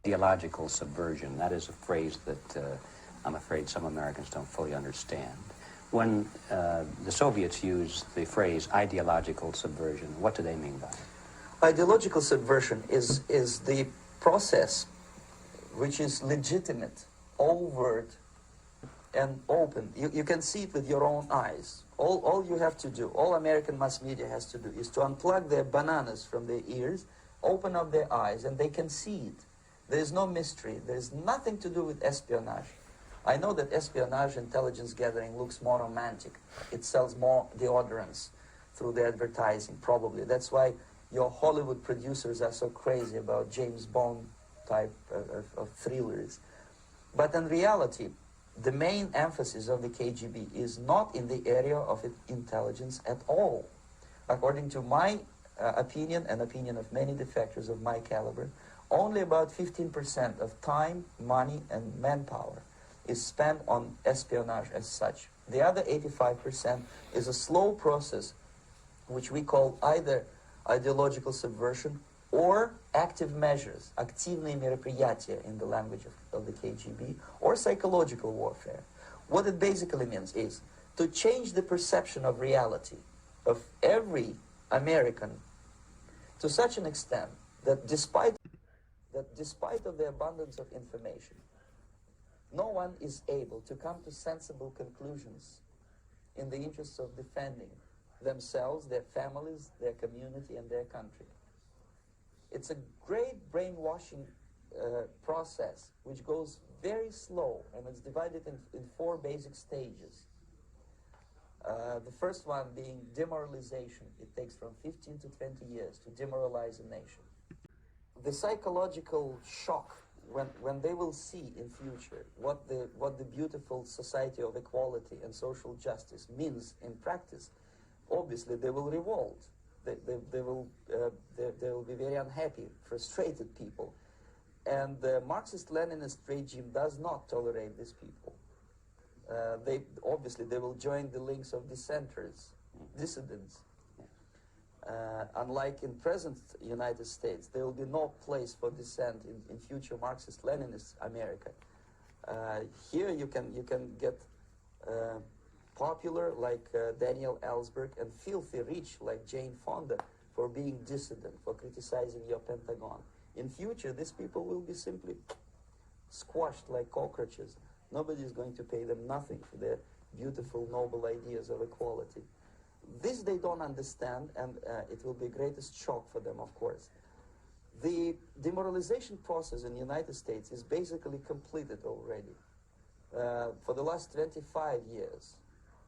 Ideological subversion, that is a phrase that I'm afraid some Americans don't fully understand. When the Soviets used the phrase ideological subversion, what do they mean by it? Ideological subversion is the process which is legitimate, overt, and open. You can see it with your own eyes. All you have to do, all American mass media has to do, is to unplug their bananas from their ears, open up their eyes, and they can see it. There is no mystery. There is nothing to do with espionage. I know that espionage, intelligence gathering, looks more romantic. It sells more deodorants through the advertising, probably. That's why your Hollywood producers are so crazy about James Bond type of thrillers. But in reality, the main emphasis of the KGB is not in the area of intelligence at all. According to my opinion and opinion of many defectors of my caliber, only about 15% of time, money, and manpower is spent on espionage as such. The other 85% is a slow process which we call either ideological subversion or active measures, активные мероприятия in the language of the KGB, or psychological warfare. What it basically means is to change the perception of reality of every American to such an extent that despite of the abundance of information, no one is able to come to sensible conclusions in the interests of defending themselves, their families, their community, and their country. It's a great brainwashing process which goes very slow, and it's divided in four basic stages. The first one being demoralization. It takes from 15 to 20 years to demoralize a nation. The psychological shock when they will see in future what the beautiful society of equality and social justice means in practice, obviously they will revolt. They will be very unhappy, frustrated people. And the Marxist-Leninist regime does not tolerate these people. Obviously they will join the links of dissenters, dissidents. Unlike in present United States, there will be no place for dissent in future Marxist-Leninist America. Here you can get popular like Daniel Ellsberg and filthy rich like Jane Fonda for being dissident, for criticizing your Pentagon. In future, these people will be simply squashed like cockroaches. Nobody is going to pay them nothing for their beautiful, noble ideas of equality. This they don't understand, and it will be greatest shock for them, of course. The demoralization process in the United States is basically completed already. For the last 25 years,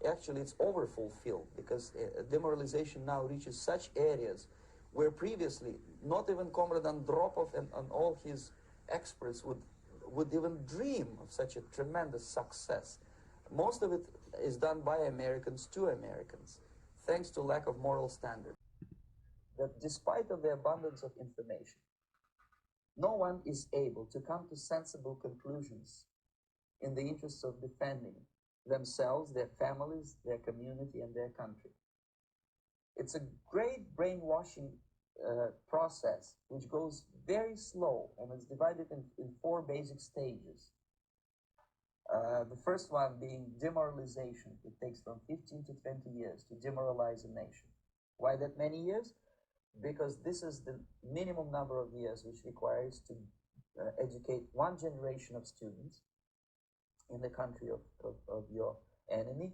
actually it's overfulfilled, because demoralization now reaches such areas where previously not even Comrade Andropov and all his experts would even dream of such a tremendous success. Most of it is done by Americans to Americans, thanks to lack of moral standards. That despite of the abundance of information, no one is able to come to sensible conclusions in the interests of defending themselves, their families, their community, and their country. It's a great brainwashing process which goes very slow, and it's divided in four basic stages. The first one being demoralization. It takes from 15 to 20 years to demoralize a nation. Why that many years? Because this is the minimum number of years which requires to educate one generation of students in the country of your enemy,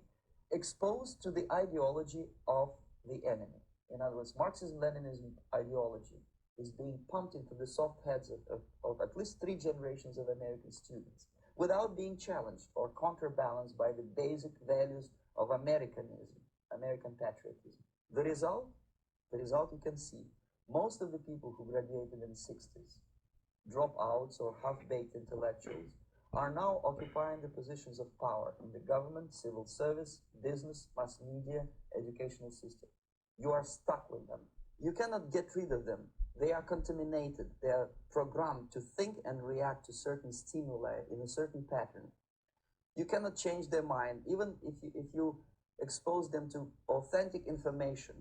exposed to the ideology of the enemy. In other words, Marxism-Leninism ideology is being pumped into the soft heads of at least 3 generations of American students without being challenged or counterbalanced by the basic values of Americanism, American patriotism. The result you can see. Most of the people who graduated in the 60s, dropouts or half-baked intellectuals, are now occupying the positions of power in the government, civil service, business, mass media, educational system. You are stuck with them. You cannot get rid of them. They are contaminated. They are programmed to think and react to certain stimuli in a certain pattern. You cannot change their mind, even if you expose them to authentic information.